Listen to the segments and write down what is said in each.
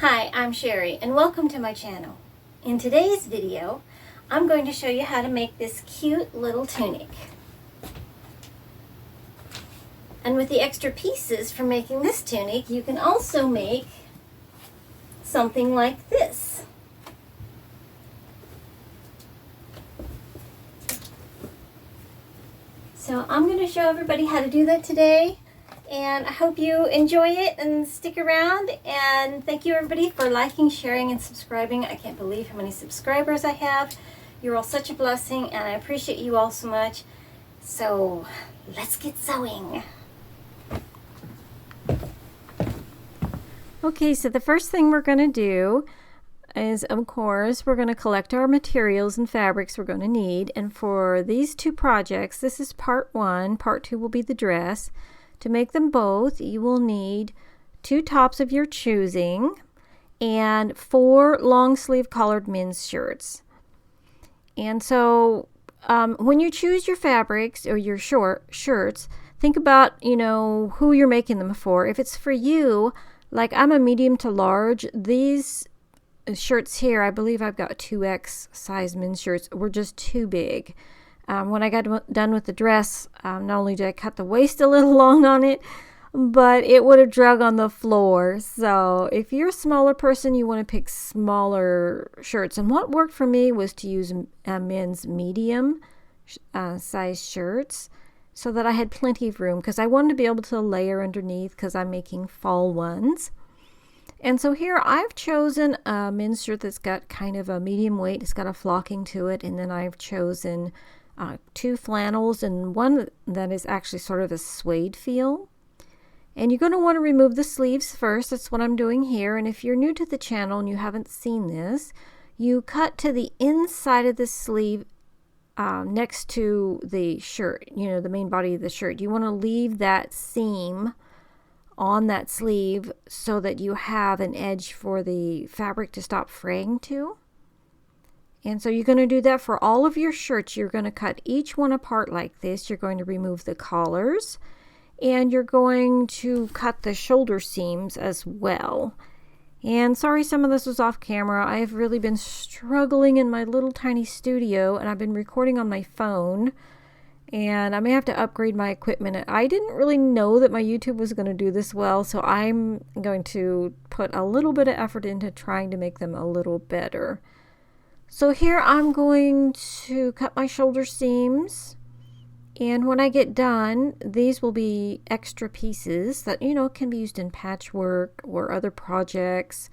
Hi, I'm Sherry and welcome to my channel. In today's video, I'm going to show you how to make this cute little tunic. And with the extra pieces from making this tunic, you can also make something like this. So I'm going to show everybody how to do that today. And I hope you enjoy it and stick around. And thank you everybody for liking, sharing, and subscribing. I can't believe how many subscribers I have. You're all such a blessing and I appreciate you all so much. So let's get sewing. Okay, so the first thing we're going to do is, of course, we're going to collect our materials and fabrics we're going to need. And for these two projects, this is part one. Part two will be the dress. To make them both, you will need 2 tops of your choosing and 4 long sleeve collared men's shirts. And so when you choose your fabrics or your shirts, think about, who you're making them for. If it's for you, like I'm a medium to large, these shirts here, I believe I've got 2X size men's shirts, were just too big. When I got done with the dress, not only did I cut the waist a little long on it, but it would have drug on the floor. So if you're a smaller person, you want to pick smaller shirts. And what worked for me was to use men's medium size shirts so that I had plenty of room, because I wanted to be able to layer underneath because I'm making fall ones. And so here I've chosen a men's shirt that's got kind of a medium weight. It's got a flocking to it. And then I've chosen 2 flannels and one that is actually sort of a suede feel. And you're going to want to remove the sleeves first. That's what I'm doing here. And if you're new to the channel and you haven't seen this, you cut to the inside of the sleeve next to the shirt, the main body of the shirt. You want to leave that seam on that sleeve so that you have an edge for the fabric to stop fraying to. And so you're going to do that for all of your shirts. You're going to cut each one apart like this. You're going to remove the collars and you're going to cut the shoulder seams as well. And sorry, some of this was off camera. I've really been struggling in my little tiny studio and I've been recording on my phone. And I may have to upgrade my equipment. I didn't really know that my YouTube was going to do this well, so I'm going to put a little bit of effort into trying to make them a little better. So here I'm going to cut my shoulder seams, and when I get done, these will be extra pieces that, can be used in patchwork or other projects.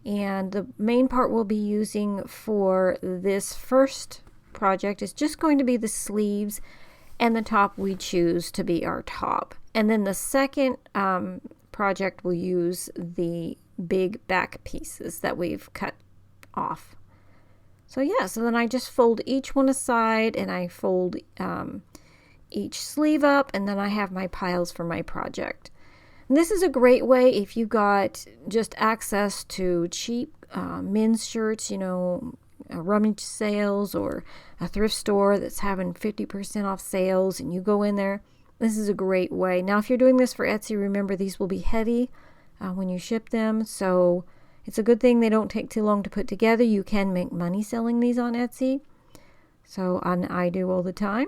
And the main part we'll be using for this first project is just going to be the sleeves and the top we choose to be our top. And then the second project will use the big back pieces that we've cut off. So yeah, so then I just fold each one aside and I fold each sleeve up, and then I have my piles for my project. And this is a great way if you got just access to cheap men's shirts, rummage sales or a thrift store that's having 50% off sales, and you go in there. This is a great way. Now if you're doing this for Etsy, remember these will be heavy when you ship them, so it's a good thing they don't take too long to put together. You can make money selling these on Etsy, so I do all the time.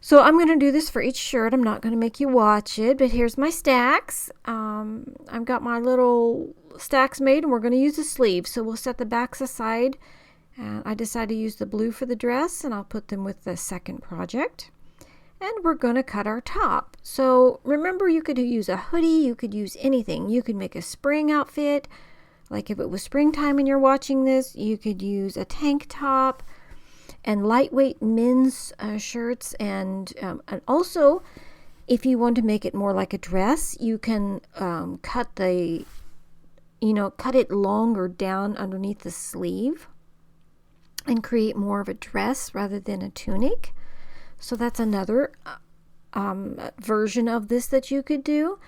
So I'm going to do this for each shirt. I'm not going to make you watch it, but here's my stacks. I've got my little stacks made, and we're going to use the sleeves. So we'll set the backs aside. And I decided to use the blue for the dress, and I'll put them with the second project. And we're going to cut our top. So remember, you could use a hoodie. You could use anything. You could make a spring outfit. Like if it was springtime and you're watching this, you could use a tank top and lightweight men's shirts. And also, if you want to make it more like a dress, you can cut it longer down underneath the sleeve and create more of a dress rather than a tunic. So that's another version of this that you could do.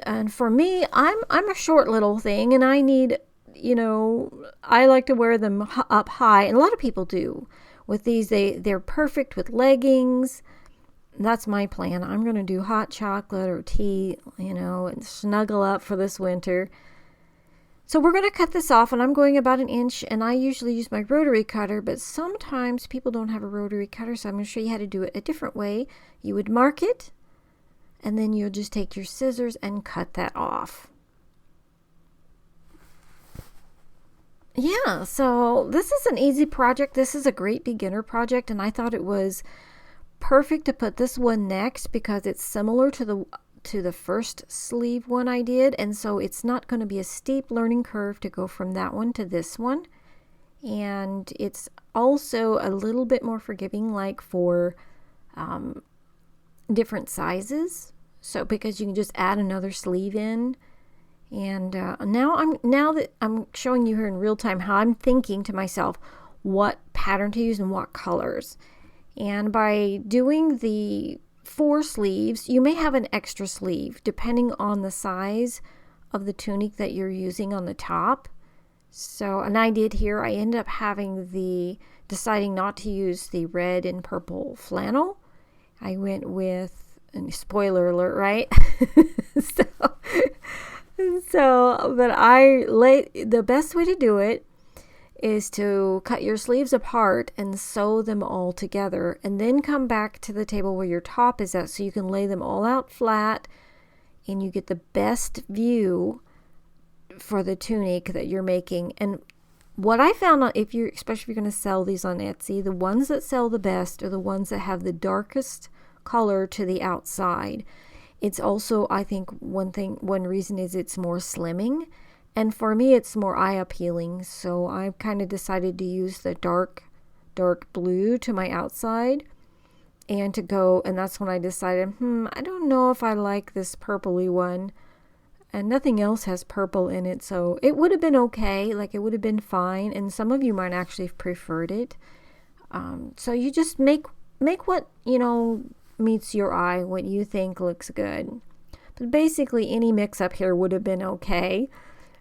And for me, I'm a short little thing, and I need, I like to wear them up high, and a lot of people do. With these, they're perfect with leggings. That's my plan. I'm going to do hot chocolate or tea, and snuggle up for this winter. So we're going to cut this off, and I'm going about 1 inch, and I usually use my rotary cutter, but sometimes people don't have a rotary cutter, so I'm going to show you how to do it a different way. You would mark it, and then you'll just take your scissors and cut that off. Yeah, so this is an easy project. This is a great beginner project, and I thought it was perfect to put this one next because it's similar to the first sleeve one I did, and so it's not going to be a steep learning curve to go from that one to this one. And it's also a little bit more forgiving, like for different sizes, so because you can just add another sleeve in. And now that I'm showing you here in real time how I'm thinking to myself what pattern to use and what colors. And by doing the 4 sleeves, you may have an extra sleeve depending on the size of the tunic that you're using on the top. So, and I did here, I ended up deciding not to use the red and purple flannel. I went with, and spoiler alert, right? But the best way to do it is to cut your sleeves apart and sew them all together, and then come back to the table where your top is at so you can lay them all out flat and you get the best view for the tunic that you're making. And what I found, especially if you're going to sell these on Etsy, the ones that sell the best are the ones that have the darkest color to the outside. It's also, I think, one reason is it's more slimming. And for me, it's more eye appealing. So I've kind of decided to use the dark blue to my outside and that's when I decided, I don't know if I like this purpley one. And nothing else has purple in it. So it would have been okay. Like, it would have been fine. And some of you might actually have preferred it. So you just make what, meets your eye, what you think looks good. But basically any mix up here would have been okay.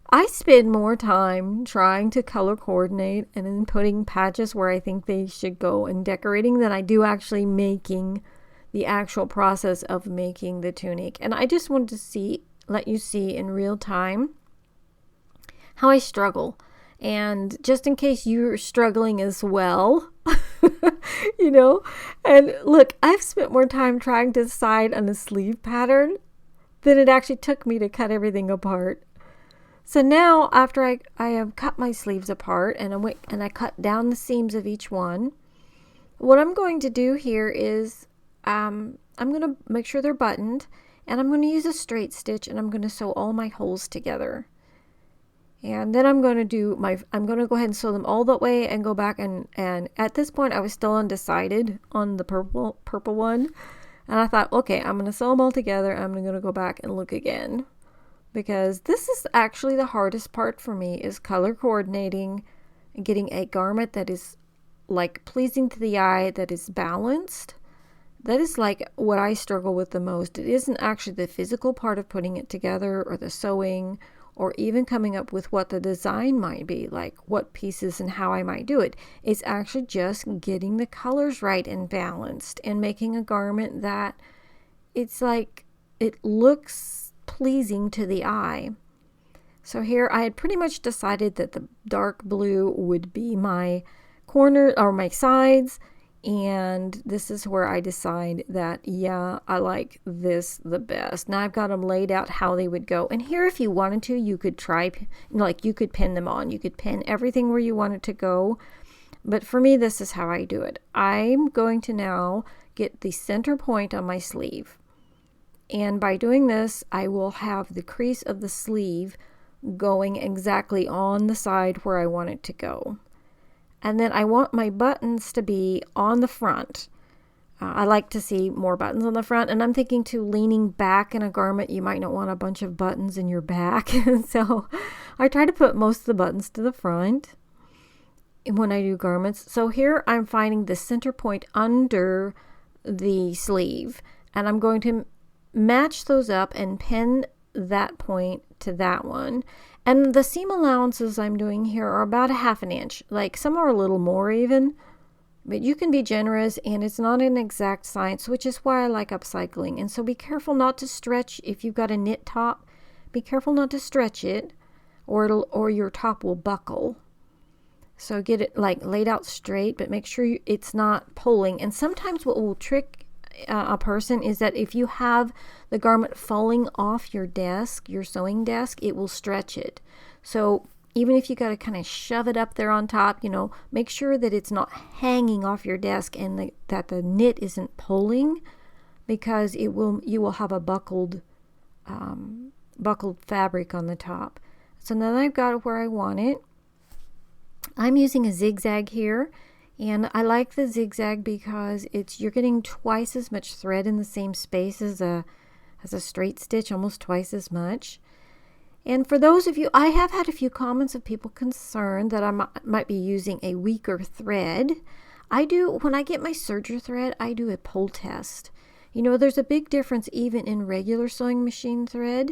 I spend more time trying to color coordinate and then putting patches where I think they should go and decorating than I do actually making the actual process of making the tunic. And I just wanted to let you see in real time how I struggle. And just in case you're struggling as well, and look, I've spent more time trying to decide on a sleeve pattern than it actually took me to cut everything apart. So now, after I have cut my sleeves apart and I cut down the seams of each one, what I'm going to do here is I'm going to make sure they're buttoned, and I'm going to use a straight stitch, and I'm going to sew all my holes together. And then I'm going to go ahead and sew them all that way and go back and at this point I was still undecided on the purple one. And I thought, okay, I'm going to sew them all together. I'm going to go back and look again. Because this is actually the hardest part for me, is color coordinating and getting a garment that is like pleasing to the eye, that is balanced. That is like what I struggle with the most. It isn't actually the physical part of putting it together or the sewing or even coming up with what the design might be, like what pieces and how I might do it. It's actually just getting the colors right and balanced and making a garment that it's like it looks pleasing to the eye. So here I had pretty much decided that the dark blue would be my corner or my sides, and this is where I decide that, yeah, I like this the best. Now I've got them laid out how they would go. And here, if you wanted to, you could you could pin them on. You could pin everything where you want it to go. But for me, this is how I do it. I'm going to now get the center point on my sleeve. And by doing this, I will have the crease of the sleeve going exactly on the side where I want it to go. And then I want my buttons to be on the front. I like to see more buttons on the front. And I'm thinking too, leaning back in a garment, you might not want a bunch of buttons in your back. So I try to put most of the buttons to the front when I do garments. So here I'm finding the center point under the sleeve. And I'm going to match those up and pin that point to that one. And the seam allowances I'm doing here are about 1/2 inch. Like, some are a little more even, but you can be generous, and it's not an exact science, which is why I like upcycling. And so be careful not to stretch. If you've got a knit top, be careful not to stretch it or your top will buckle. So get it like laid out straight, but make sure it's not pulling. And sometimes what will trick a person is that if you have the garment falling off your desk, your sewing desk, it will stretch it. So even if you got to kind of shove it up there on top, make sure that it's not hanging off your desk and that the knit isn't pulling, because you will have a buckled fabric on the top. So now that I've got it where I want it, I'm using a zigzag here, and I like the zigzag because you're getting twice as much thread in the same space as a straight stitch, almost twice as much. And for those of you, I have had a few comments of people concerned that I might be using a weaker thread. When I get my serger thread, I do a pull test. There's a big difference even in regular sewing machine thread.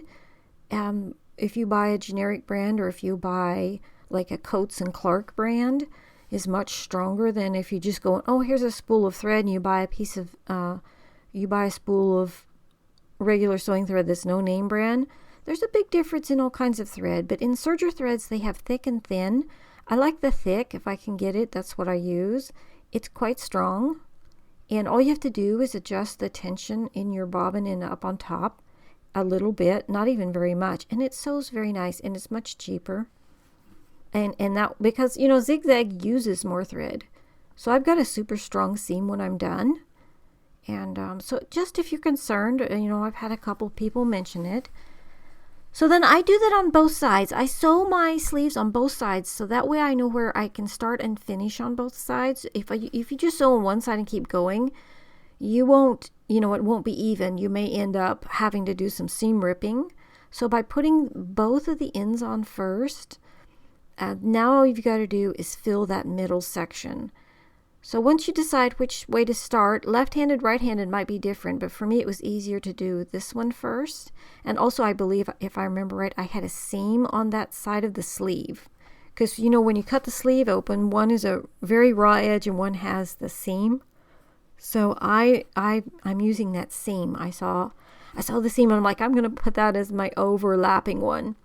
If you buy a generic brand, or if you buy like a Coates and Clark brand, is much stronger than if you just go, oh, here's a spool of thread, and you buy a spool of regular sewing thread that's no name brand. There's a big difference in all kinds of thread, but in serger threads, they have thick and thin. I like the thick. If I can get it, that's what I use. It's quite strong, and all you have to do is adjust the tension in your bobbin and up on top a little bit, not even very much, and it sews very nice, and it's much cheaper. And that, because zigzag uses more thread, so I've got a super strong seam when I'm done. And so just if you're concerned, I've had a couple people mention it. So then I do that on both sides. I sew my sleeves on both sides, so that way I know where I can start and finish on both sides. If you just sew on one side and keep going, you won't, it won't be even. You may end up having to do some seam ripping. So by putting both of the ends on first, now all you've got to do is fill that middle section. So once you decide which way to start, left-handed, right-handed might be different, but for me it was easier to do this one first. And also, I believe, if I remember right, I had a seam on that side of the sleeve. Because, when you cut the sleeve open, one is a very raw edge and one has the seam. So I'm using that seam. I saw the seam, and I'm like, I'm going to put that as my overlapping one.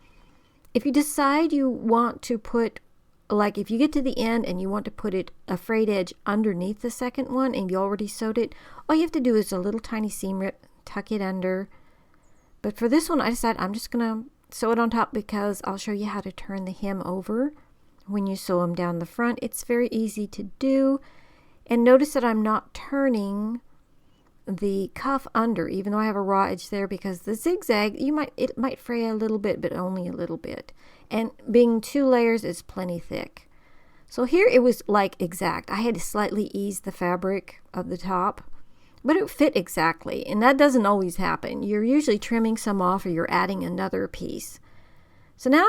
If you decide you want to put, like if you get to the end and you want to put a frayed edge underneath the second one and you already sewed it, all you have to do is a little tiny seam rip, tuck it under. But for this one, I decided I'm just going to sew it on top, because I'll show you how to turn the hem over when you sew them down the front. It's very easy to do. And notice that I'm not turning the cuff under, even though I have a raw edge there, because the zigzag, it might fray a little bit, but only a little bit. And being 2 layers is plenty thick. So here it was like exact. I had to slightly ease the fabric of the top, but it fit exactly. And that doesn't always happen. You're usually trimming some off, or you're adding another piece. So now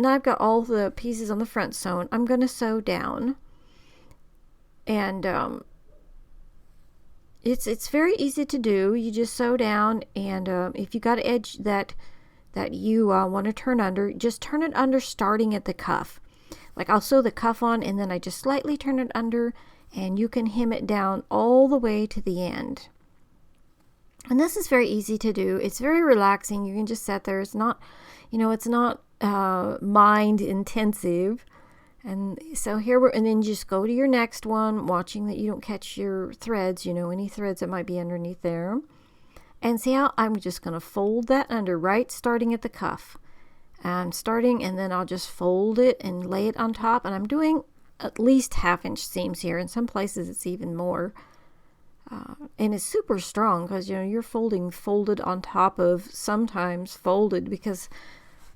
I've got all the pieces on the front sewn. I'm going to sew down. And it's very easy to do. You just sew down, and if you got an edge that you want to turn under, just turn it under starting at the cuff. Like I'll sew the cuff on, and then I just slightly turn it under, and you can hem it down all the way to the end. And this is very easy to do. It's very relaxing. You can just sit there. It's not, it's not mind intensive. And so and then just go to your next one, watching that you don't catch your threads, any threads that might be underneath there. And see how I'm just going to fold that under, right, starting at the cuff. I'm starting, and then I'll just fold it and lay it on top. And I'm doing at least 1/2-inch seams here. In some places it's even more. And it's super strong, because, you're folded on top of, sometimes folded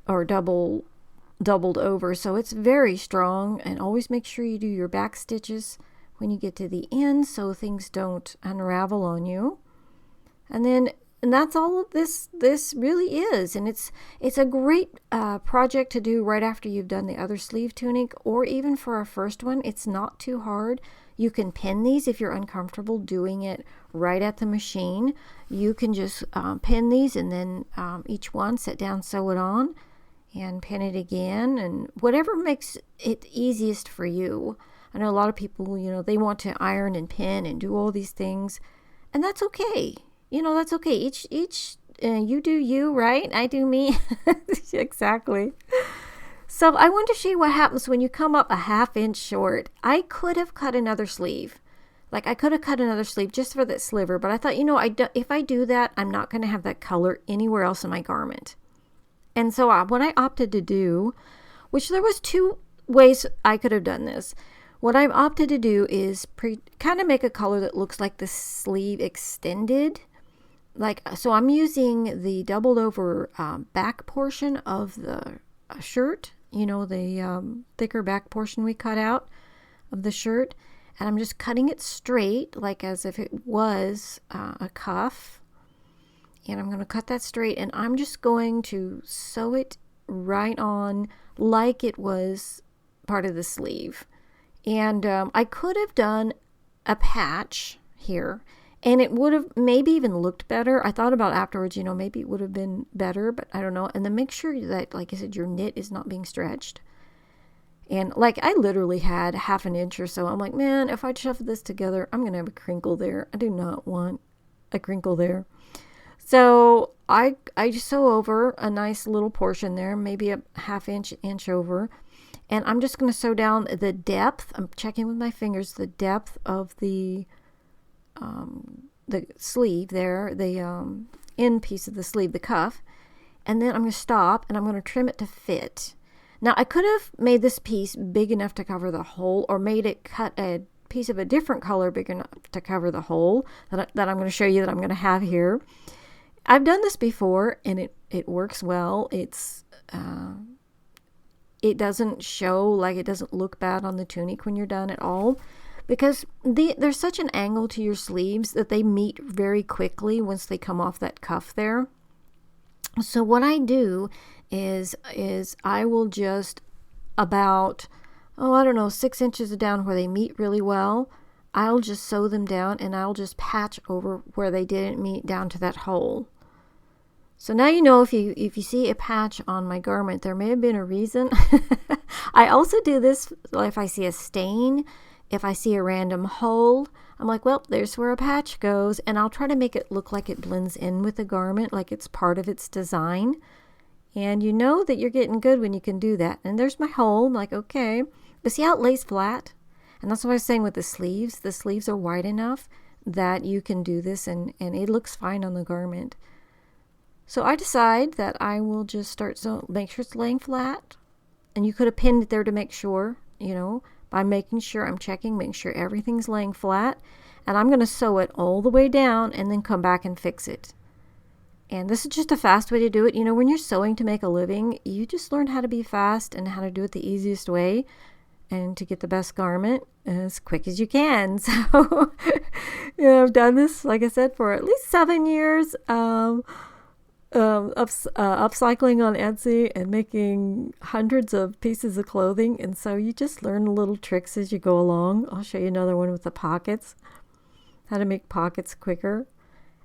or doubled over, so it's very strong. And always make sure you do your back stitches when you get to the end, so things don't unravel on you. And that's all this really is. And it's a great project to do right after you've done the other sleeve tunic, or even for our first one. It's not too hard. You can pin these if you're uncomfortable doing it right at the machine. You can just pin these, and then each one sit down, sew it on, and pin it again, and whatever makes it easiest for you. I know a lot of people, they want to iron and pin and do all these things, and that's okay. That's okay. Each you do you, right? I do me. Exactly. So I want to show you what happens when you come up a 1/2 inch short. I could have cut another sleeve. Like I could have cut another sleeve just for that sliver, but I thought, if I do that, I'm not going to have that color anywhere else in my garment. And so what I opted to do, which there was 2 ways I could have done this. What I've opted to do is kind of make a color that looks like the sleeve extended. So I'm using the doubled over back portion of the shirt, the thicker back portion we cut out of the shirt. And I'm just cutting it straight, like as if it was a cuff. And I'm going to cut that straight, and I'm just going to sew it right on like it was part of the sleeve. And I could have done a patch here, and it would have maybe even looked better. I thought about afterwards, maybe it would have been better, but I don't know. And then make sure that, like I said, your knit is not being stretched. And I literally had 1/2 inch or so. I'm like, man, if I shuffle this together, I'm going to have a crinkle there. I do not want a crinkle there. So I just sew over a nice little portion there, maybe a 1/2 inch over. And I'm just going to sew down the depth. I'm checking with my fingers the depth of the sleeve there, the end piece of the sleeve, the cuff. And then I'm going to stop, and I'm going to trim it to fit. Now, I could have made this piece big enough to cover the hole, or made it cut a piece of a different color big enough to cover the hole that I'm going to show you that I'm going to have here. I've done this before, and it works well. It doesn't show, it doesn't look bad on the tunic when you're done at all, because there's such an angle to your sleeves that they meet very quickly once they come off that cuff there. So what I do is I will just about, 6 inches down where they meet really well, I'll just sew them down, and I'll just patch over where they didn't meet down to that hole. So now if you see a patch on my garment, there may have been a reason. I also do this if I see a stain, if I see a random hole. I'm like, well, there's where a patch goes, and I'll try to make it look like it blends in with the garment, like it's part of its design. And you know that you're getting good when you can do that. And there's my hole. I'm like, okay. But see how it lays flat? And that's what I was saying with the sleeves. The sleeves are wide enough that you can do this, and it looks fine on the garment. So I decide that I will just make sure it's laying flat. And you could have pinned it there to make sure, by making sure I'm checking, making sure everything's laying flat. And I'm going to sew it all the way down and then come back and fix it. And this is just a fast way to do it. When you're sewing to make a living, you just learn how to be fast and how to do it the easiest way and to get the best garment as quick as you can. So, I've done this, like I said, for at least 7 years of upcycling on Etsy and making hundreds of pieces of clothing. And so you just learn little tricks as you go along. I'll show you another one with the pockets, how to make pockets quicker.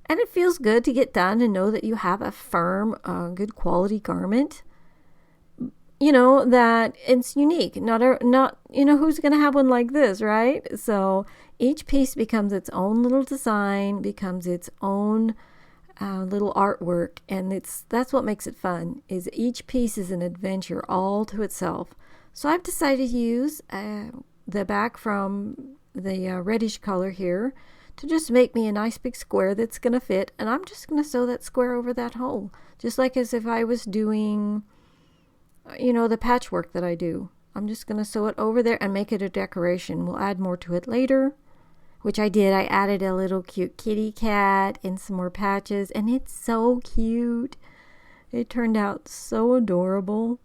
And it feels good to get done and know that you have a firm, good quality garment. That it's unique. Not who's going to have one like this, right? So each piece becomes its own little design, becomes its own little artwork, and that's what makes it fun. Is each piece is an adventure all to itself. So I've decided to use the back from the reddish color here to just make me a nice big square that's going to fit, and I'm just going to sew that square over that hole, just like as if I was doing, the patchwork that I do. I'm just going to sew it over there and make it a decoration. We'll add more to it later, which I did. I added a little cute kitty cat and some more patches, and it's so cute. It turned out so adorable,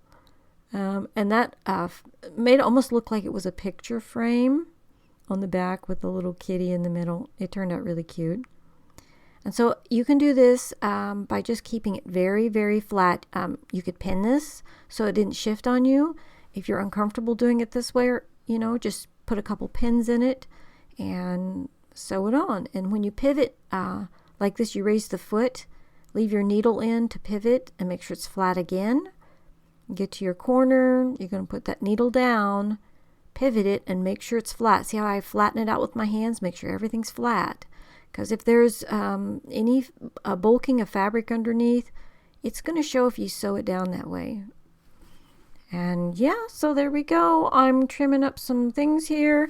and that made it almost look like it was a picture frame on the back with the little kitty in the middle. It turned out really cute. And so you can do this by just keeping it very, very flat. You could pin this so it didn't shift on you. If you're uncomfortable doing it this way, or, just put a couple pins in it and sew it on. And when you pivot like this, you raise the foot, leave your needle in to pivot and make sure it's flat again. Get to your corner, you're going to put that needle down, pivot it, and make sure it's flat. See how I flatten it out with my hands? Make sure everything's flat. Because if there's any bulking of fabric underneath, it's going to show if you sew it down that way. And yeah, so there we go. I'm trimming up some things here.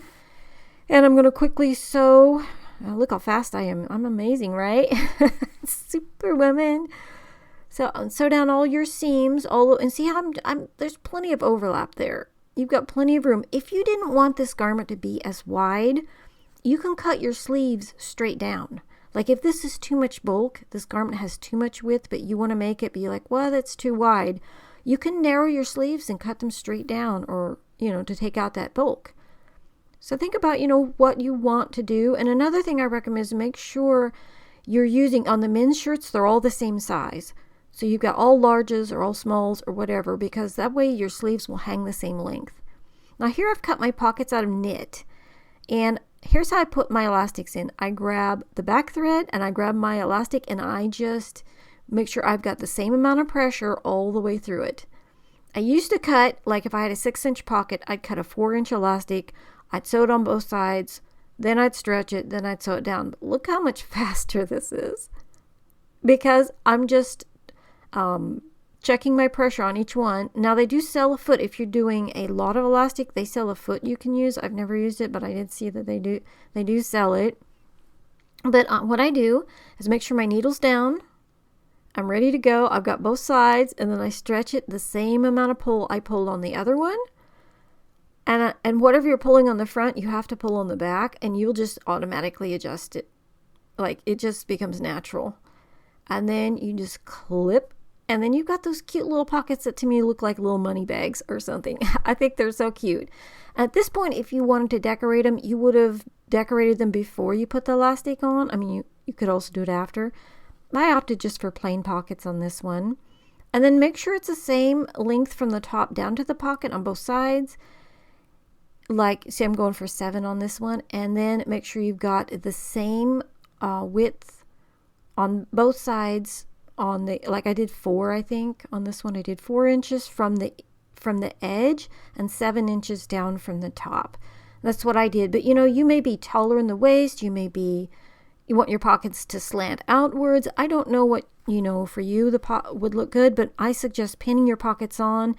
And I'm going to quickly sew. Look how fast I am. I'm amazing, right? Superwoman. So sew down all your seams. And see how there's plenty of overlap there. You've got plenty of room. If you didn't want this garment to be as wide, you can cut your sleeves straight down. Like if this is too much bulk, this garment has too much width, but you want to make it be like, well, that's too wide. You can narrow your sleeves and cut them straight down, or, to take out that bulk. So think about, what you want to do. And another thing I recommend is make sure you're using, on the men's shirts, they're all the same size. So you've got all larges or all smalls or whatever, because that way your sleeves will hang the same length. Now here I've cut my pockets out of knit. And here's how I put my elastics in. I grab the back thread and I grab my elastic and I just make sure I've got the same amount of pressure all the way through it. I used to cut, like if I had a 6-inch pocket, I'd cut a 4-inch elastic. I'd sew it on both sides, then I'd stretch it, then I'd sew it down. But look how much faster this is. Because I'm just checking my pressure on each one. Now they do sell a foot. If you're doing a lot of elastic, they sell a foot you can use. I've never used it, but I did see that they do sell it. But what I do is make sure my needle's down. I'm ready to go. I've got both sides, and then I stretch it the same amount of pull I pulled on the other one. And whatever you're pulling on the front, you have to pull on the back, and you'll just automatically adjust it. Like, it just becomes natural. And then you just clip, and then you've got those cute little pockets that to me look like little money bags or something. I think they're so cute. At this point, if you wanted to decorate them, you would have decorated them before you put the elastic on. I mean, you could also do it after. I opted just for plain pockets on this one. And then make sure it's the same length from the top down to the pocket on both sides. Like, see, I'm going for 7 on this one. And then make sure you've got the same width on both sides. On the, like I did 4, I think. On this one I did 4 inches from the edge and 7 inches down from the top. That's what I did. But you may be taller in the waist. You want your pockets to slant outwards. I don't know what, for you the would look good, but I suggest pinning your pockets on,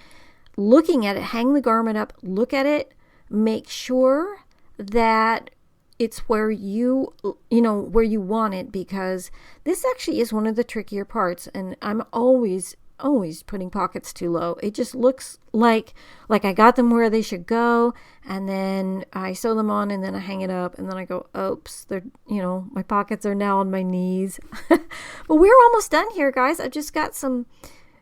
looking at it, hang the garment up, look at it, make sure that it's where you want it, because this actually is one of the trickier parts, and I'm always putting pockets too low. It just looks like I got them where they should go, and then I sew them on, and then I hang it up, and then I go, oops, they're, my pockets are now on my knees. But we're almost done here, guys. I've just got some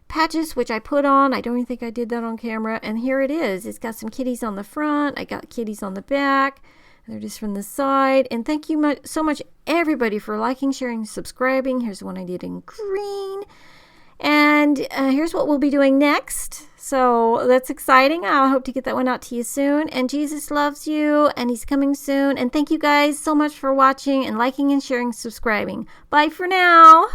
patches which I put on. I don't even think I did that on camera, and here it is. It's got some kitties on the front. I got kitties on the back. They're just from the side. And thank you so much, everybody, for liking, sharing, subscribing. Here's one I did in green. And here's what we'll be doing next. So that's exciting. I hope to get that one out to you soon. And Jesus loves you, and he's coming soon. And thank you guys so much for watching and liking and sharing, subscribing. Bye for now.